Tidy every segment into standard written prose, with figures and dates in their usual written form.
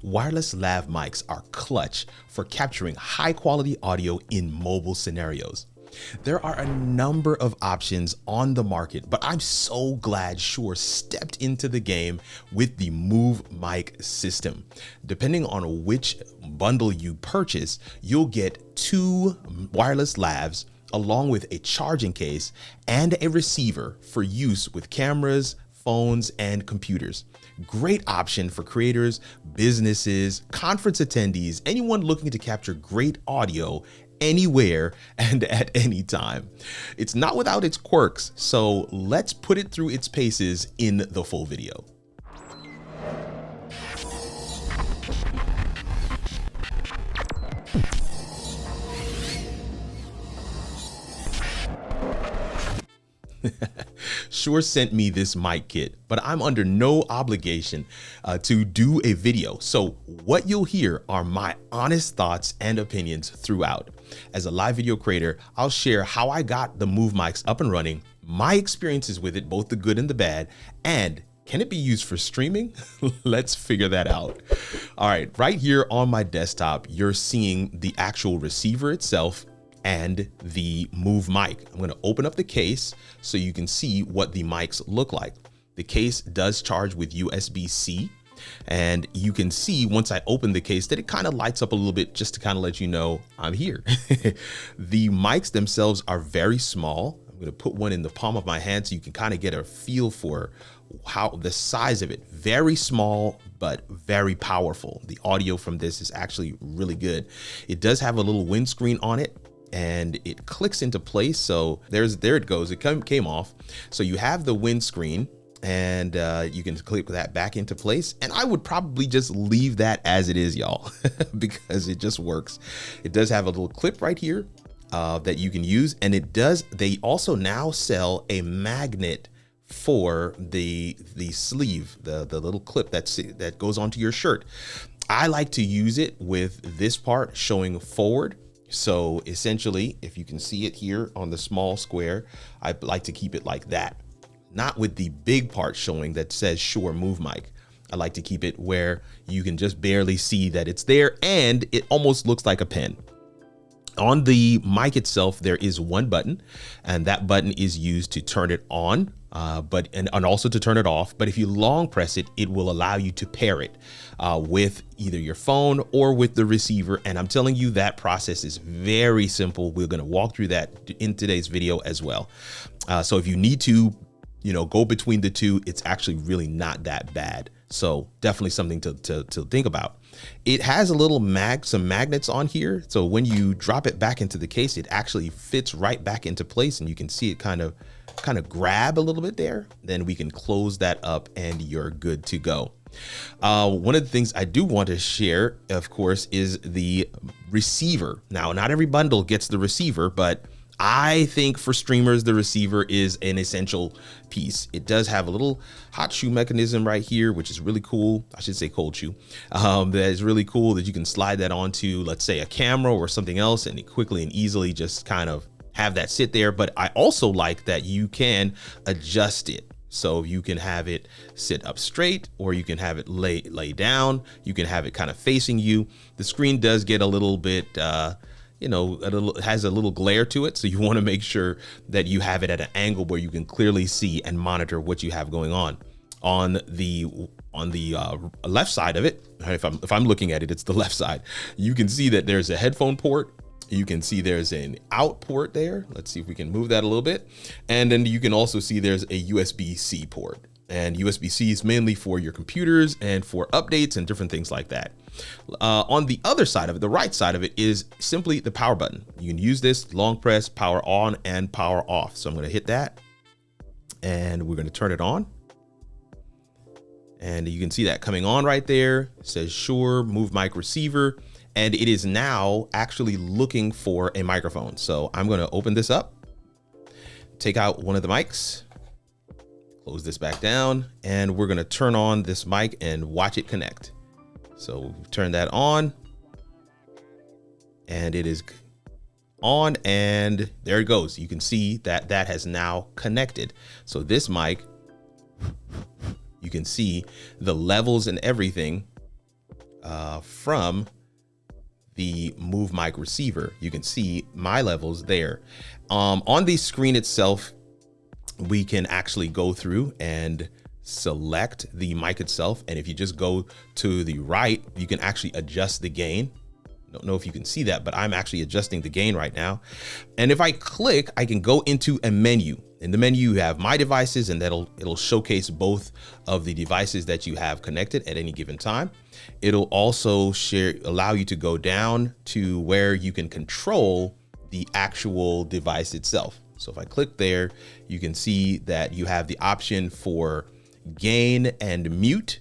Wireless lav mics are clutch for capturing high quality audio in mobile scenarios. There are a number of options on the market, but I'm so glad Shure stepped into the game with the Movemic system. Depending on which bundle you purchase, you'll get 2 wireless lavs along with a charging case and a receiver for use with cameras, phones, and computers. Great option for creators, businesses, conference attendees, anyone looking to capture great audio anywhere and at any time. It's not without its quirks, so let's put it through its paces in the full video. Shure sent me this mic kit, but I'm under no obligation to do a video. So what you'll hear are my honest thoughts and opinions throughout. As a live video creator, I'll share how I got the Movemics up and running, my experiences with it, both the good and the bad, and can it be used for streaming? Let's figure that out. All right, right here on my desktop, you're seeing the actual receiver itself and the Movemic. I'm going to open up the case so you can see what the mics look like. The case does charge with USB-C, and you can see once I open the case that it kind of lights up a little bit just to kind of let you know I'm here. The mics themselves are very small. I'm going to put one in the palm of my hand so you can kind of get a feel for how the size of it. Very small, but very powerful. The audio from this is actually really good. It does have a little windscreen on it, and it clicks into place. So there it goes. It came off. So you have the windscreen, and you can click that back into place. And I would probably just leave that as it is, y'all, because it just works. It does have a little clip right here that you can use. And they also now sell a magnet for the sleeve, the little clip that goes onto your shirt. I like to use it with this part showing forward. So essentially, if you can see it here on the small square, I like to keep it like that, not with the big part showing that says Shure Movemic. I like to keep it where you can just barely see that it's there, and it almost looks like a pen. On the mic itself, there is one button, and that button is used to turn it on, and also to turn it off. But if you long press it, it will allow you to pair it with either your phone or with the receiver. And I'm telling you, that process is very simple. We're going to walk through that in today's video as well. So if you need to, go between the two, it's actually really not that bad. So definitely something to think about. It has a little some magnets on here. So when you drop it back into the case, it actually fits right back into place, and you can see it kind of grab a little bit there. Then we can close that up and you're good to go. One of the things I do want to share, of course, is the receiver. Now, not every bundle gets the receiver, but I think for streamers, the receiver is an essential piece. It does have a little hot shoe mechanism right here, which is really cool. I should say cold shoe. That is really cool that you can slide that onto, let's say, a camera or something else, and it quickly and easily just kind of have that sit there. But I also like that you can adjust it. So you can have it sit up straight, or you can have it lay down. You can have it kind of facing you. The screen does get a little bit, it has a little glare to it. So you want to make sure that you have it at an angle where you can clearly see and monitor what you have going on. On the left side of it, if I'm looking at it, it's the left side. You can see that there's a headphone port. You can see there's an out port there. Let's see if we can move that a little bit. And then you can also see there's a USB-C port. And USB-C is mainly for your computers and for updates and different things like that. On the other side of it, the right side of it, is simply the power button. You can use this long press, power on and power off. So I'm going to hit that, and we're going to turn it on. And you can see that coming on right there. It says Shure Movemic receiver. And it is now actually looking for a microphone. So I'm going to open this up, take out one of the mics, close this back down, and we're going to turn on this mic and watch it connect. So turn that on, and it is on, and there it goes. You can see that that has now connected. So this mic, you can see the levels and everything from the Movemic receiver. You can see my levels there. On the screen itself, we can actually go through and select the mic itself. And if you just go to the right, you can actually adjust the gain. Don't know if you can see that, but I'm actually adjusting the gain right now. And if I click, I can go into a menu. In the menu, you have my devices, and it'll showcase both of the devices that you have connected at any given time. It'll also allow you to go down to where you can control the actual device itself. So if I click there, you can see that you have the option for gain and mute.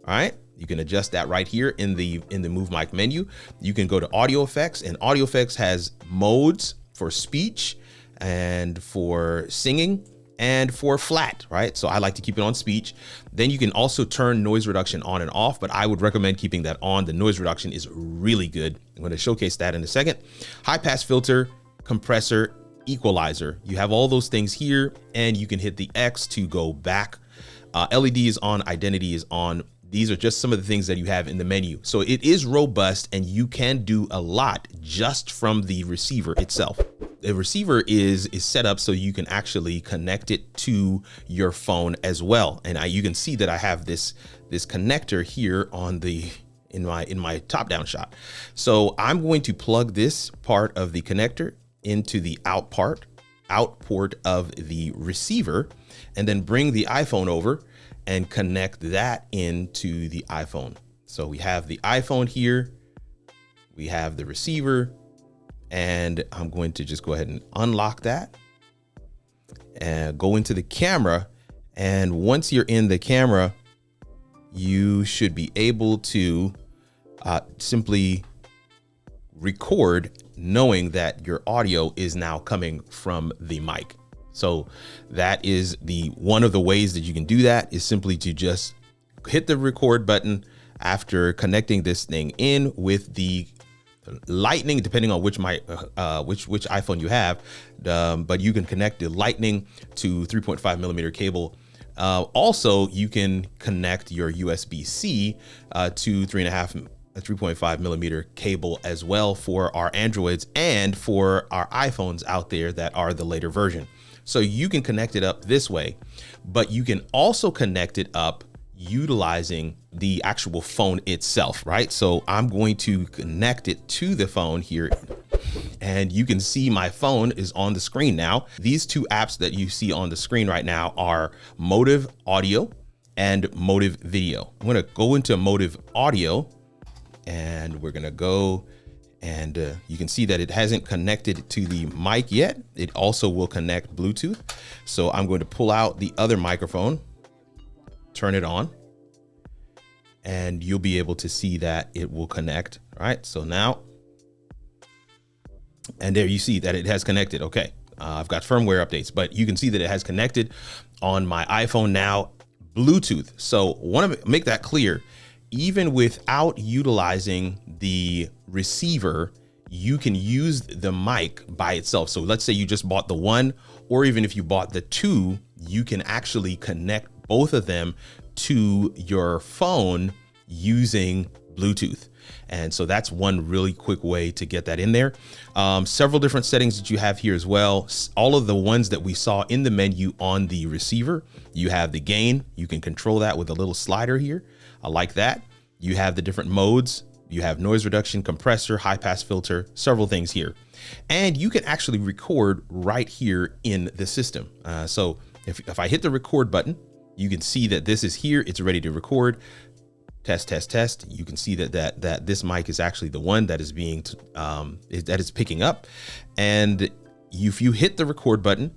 All right. You can adjust that right here in the Movemic menu. You can go to audio effects, and audio effects has modes for speech and for singing and for flat, right? So I like to keep it on speech. Then you can also turn noise reduction on and off, but I would recommend keeping that on. The noise reduction is really good. I'm going to showcase that in a second. High pass filter, compressor, equalizer. You have all those things here, and you can hit the X to go back. LED is on, identity is on. These are just some of the things that you have in the menu. So it is robust, and you can do a lot just from the receiver itself. The receiver is set up so you can actually connect it to your phone as well. And you can see that I have this connector here on in my top down shot. So I'm going to plug this part of the connector into the out port of the receiver, and then bring the iPhone over and connect that into the iPhone. So we have the iPhone here, we have the receiver, and I'm going to just go ahead and unlock that and go into the camera. And once you're in the camera, you should be able to simply record, knowing that your audio is now coming from the mic. So that is one of the ways that you can do that, is simply to just hit the record button after connecting this thing in with the Lightning, depending on which iPhone you have. But you can connect the Lightning to 3.5 millimeter cable. Also, you can connect your USB-C to 3.5 millimeter cable as well for our Androids and for our iPhones out there that are the later version. So you can connect it up this way, but you can also connect it up utilizing the actual phone itself, right? So I'm going to connect it to the phone here, and you can see my phone is on the screen now. These two apps that you see on the screen right now are MOTIV Audio and MOTIV Video. I'm going to go into MOTIV Audio, and we're going to go, and you can see that it hasn't connected to the mic yet. It also will connect Bluetooth. So I'm going to pull out the other microphone, turn it on, and you'll be able to see that it will connect. All right, so now, and there you see that it has connected. Okay, I've got firmware updates, but you can see that it has connected on my iPhone now, Bluetooth. So want to make that clear. Even without utilizing the receiver, you can use the mic by itself. So let's say you just bought the one, or even if you bought the two, you can actually connect both of them to your phone using Bluetooth. And so that's one really quick way to get that in there. Several different settings that you have here as well. All of the ones that we saw in the menu on the receiver. You have the gain. You can control that with a little slider here. I like that. You have the different modes. You have noise reduction, compressor, high pass filter, several things here. And you can actually record right here in the system. So if I hit the record button, you can see that this is here. It's ready to record. Test, test, test. You can see that this mic is actually the one that is being that is picking up. And if you hit the record button,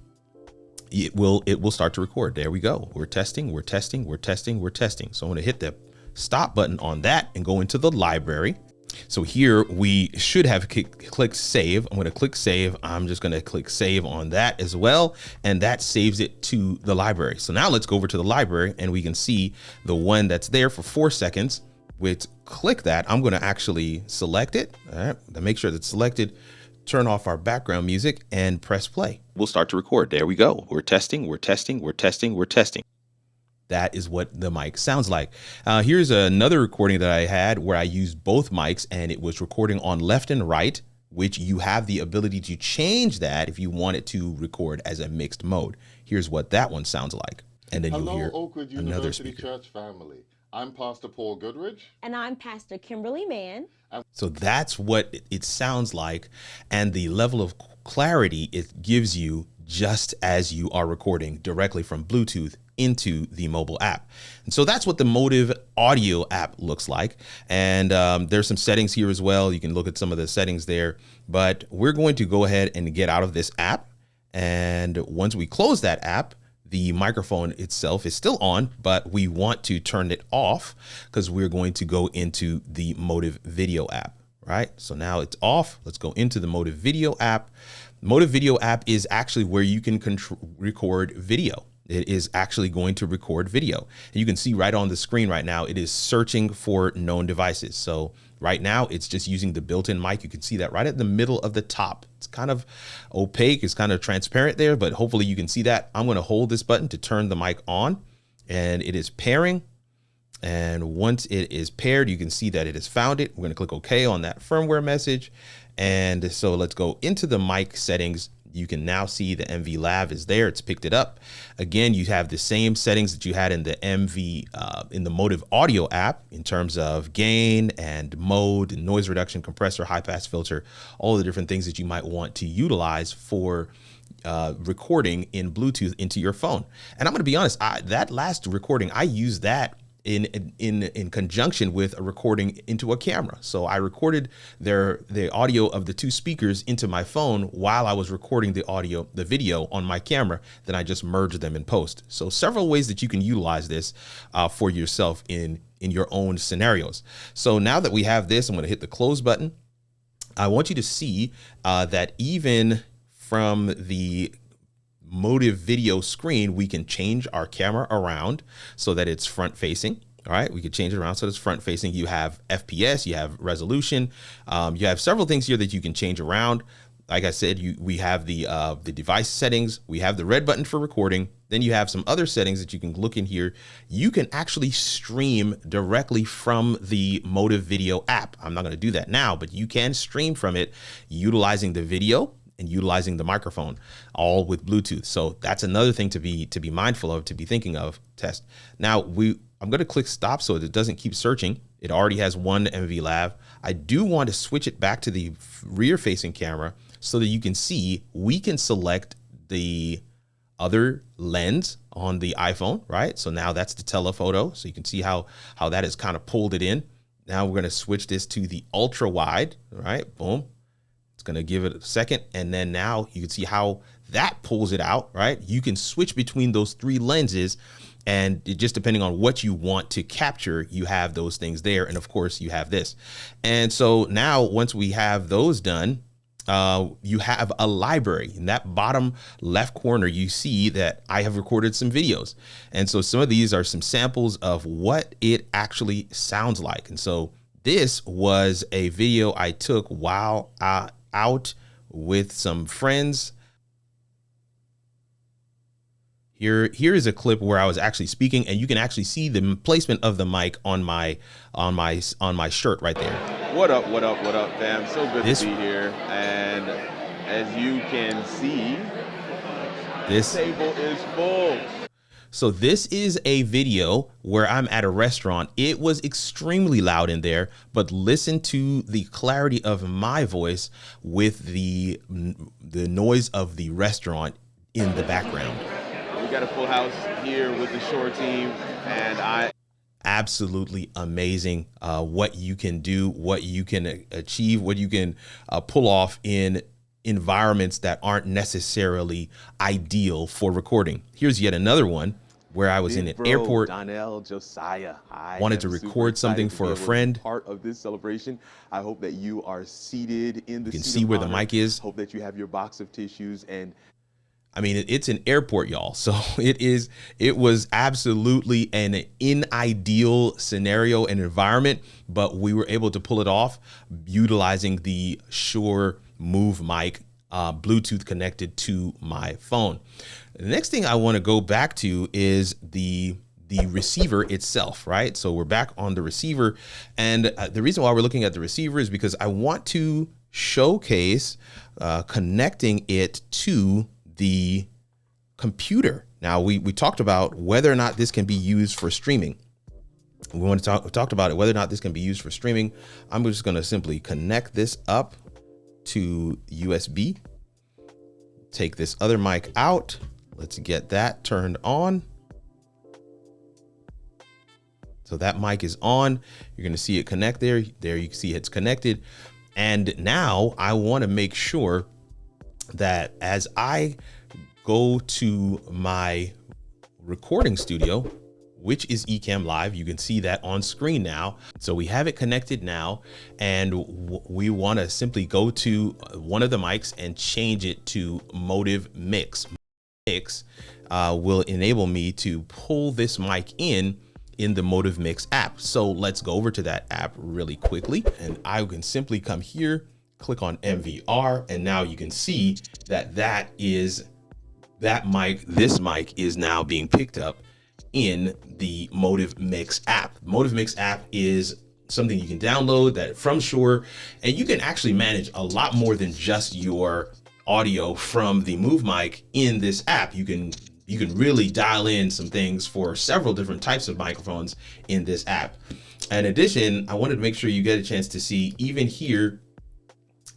it will start to record. There we go. We're testing, we're testing, we're testing, we're testing. So I'm going to hit the stop button on that and go into the library. So here we should have clicked save. I'm going to click save. I'm just going to click save on that as well. And that saves it to the library. So now let's go over to the library and we can see the one that's there for 4 seconds. With click that, I'm going to actually select it. All right, to make sure that's selected, turn off our background music and press play. We'll start to record. There we go. We're testing, we're testing, we're testing, we're testing. that is what the mic sounds like. Here's another recording that I had where I used both mics, and it was recording on left and right, which you have the ability to change that if you want it to record as a mixed mode. Here's what that one sounds like. And then you'll hear Oakwood another University speaker. Church family. I'm Pastor Paul Goodrich. And I'm Pastor Kimberly Mann. So that's what it sounds like, and the level of clarity it gives you just as you are recording directly from Bluetooth into the mobile app. And so that's what the MOTIV audio app looks like. And there's some settings here as well. You can look at some of the settings there, but we're going to go ahead and get out of this app. And once we close that app, the microphone itself is still on, but we want to turn it off because we're going to go into the MOTIV video app, right? So now it's off. Let's go into the MOTIV video app. MOTIV video app is actually where you can record video. It is actually going to record video. And you can see right on the screen right now, it is searching for known devices. So right now it's just using the built-in mic. You can see that right at the middle of the top. It's kind of opaque. It's kind of transparent there, but hopefully you can see that. I'm going to hold this button to turn the mic on, and it is pairing. And once it is paired, you can see that it has found it. We're going to click OK on that firmware message. And so let's go into the mic settings. You can now see the MV Lav is there. It's picked it up. Again, you have the same settings that you had in the in the MOTIV audio app in terms of gain and mode and noise reduction, compressor, high pass filter, all the different things that you might want to utilize for recording in Bluetooth into your phone. And I'm going to be honest, that last recording, I used that in conjunction with a recording into a camera. So I recorded the audio of the two speakers into my phone while I was recording the video on my camera. Then I just merged them in post. So several ways that you can utilize this for yourself in your own scenarios. So now that we have this, I'm going to hit the close button. I want you to see that even from the MOTIV video screen, we can change our camera around so that it's front facing. All right, we could change it around so it's front facing. You have FPS, you have resolution, you have several things here that you can change around. Like I said, we have the device settings, we have the red button for recording. Then you have some other settings that you can look in here. You can actually stream directly from the MOTIV video app. I'm not going to do that now, but you can stream from it utilizing the video and utilizing the microphone, all with Bluetooth. So that's another thing to be mindful of, to be thinking of. Test. Now I'm going to click stop so that it doesn't keep searching. It already has one MV Lav. I do want to switch it back to the rear facing camera so that you can see we can select the other lens on the iPhone, right? So now that's the telephoto. So you can see how that has kind of pulled it in. Now we're going to switch this to the ultra wide, right? Boom. Going to give it a second, and then now you can see how that pulls it out, right? You can switch between those three lenses, and it just depending on what you want to capture, you have those things there. And of course you have this. And so now once we have those done, you have a library. In that bottom left corner, you see that I have recorded some videos. And so some of these are some samples of what it actually sounds like. And so this was a video I took while out with some friends. Here is a clip where I was actually speaking, and you can actually see the placement of the mic on my shirt right there. What up, fam? So good to be here. And as you can see, this table is full. So this is a video where I'm at a restaurant. It was extremely loud in there, but listen to the clarity of my voice with the noise of the restaurant in the background. We got a full house here with the Shure team, and absolutely amazing what you can do, what you can achieve, what you can pull off in environments that aren't necessarily ideal for recording. Here's yet another one where I was in an airport. Donnell, Josiah, wanted to record something for a friend. Part of this celebration. I hope that you are seated in the. You can see where the mic is. Hope that you have your box of tissues, and I mean, it's an airport, y'all. So it was absolutely an unideal scenario and environment, but we were able to pull it off utilizing the Shure Movemic, Bluetooth connected to my phone. The next thing I want to go back to is the the receiver itself, right? So we're back on the receiver. And the reason why we're looking at the receiver is because I want to showcase connecting it to the computer. Now, we talked about whether or not this can be used for streaming. We talked about it, whether or not this can be used for streaming. I'm just going to simply connect this up to USB. Take this other mic out. Let's get that turned on. So that mic is on. You're going to see it connect there. There you can see it's connected. And now I want to make sure that as I go to my recording studio, which is Ecamm Live, you can see that on screen now. So we have it connected now, and we want to simply go to one of the mics and change it to MOTIV Mix. Mix will enable me to pull this mic in the MOTIV Mix app. So let's go over to that app really quickly, and I can simply come here, click on MVR, and now you can see that this mic is now being picked up in the MOTIV Mix app. MOTIV Mix app is something you can download that from Shure, and you can actually manage a lot more than just your audio from the Movemic in this app. You can really dial in some things for several different types of microphones in this app. In addition, I wanted to make sure you get a chance to see, even here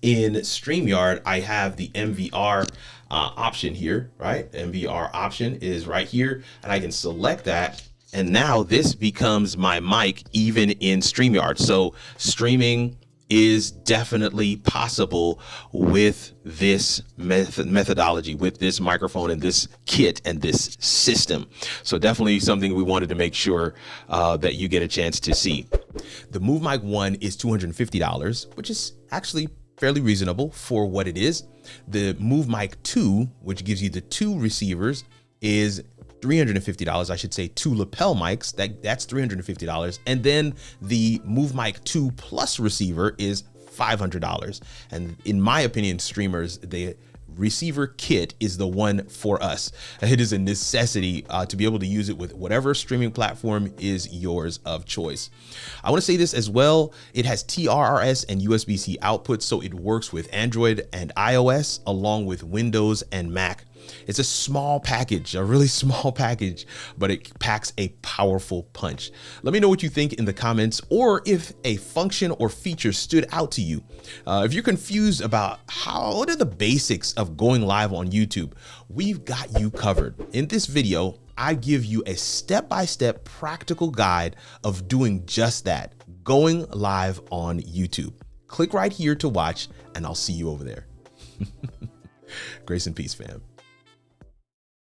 in StreamYard, I have the MVR option here, right? MVR option is right here, and I can select that. And now this becomes my mic even in StreamYard. So streaming is definitely possible with this methodology, with this microphone and this kit and this system. So definitely something we wanted to make sure that you get a chance to see. The Movemic 1 is $250, which is actually fairly reasonable for what it is. The Movemic 2, which gives you the 2 receivers, is $350. I should say 2 lapel mics. That's $350. And then the Movemic 2 Plus receiver is $500. And in my opinion, streamers, the receiver kit is the one for us. It is a necessity to be able to use it with whatever streaming platform is yours of choice. I want to say this as well. It has TRRS and USB-C outputs, so it works with Android and iOS along with Windows and Mac. It's a small package, a really small package, but it packs a powerful punch. Let me know what you think in the comments, or if a function or feature stood out to you. If you're confused about what are the basics of going live on YouTube, we've got you covered. In this video, I give you a step-by-step practical guide of doing just that, going live on YouTube. Click right here to watch, and I'll see you over there. Grace and peace, fam.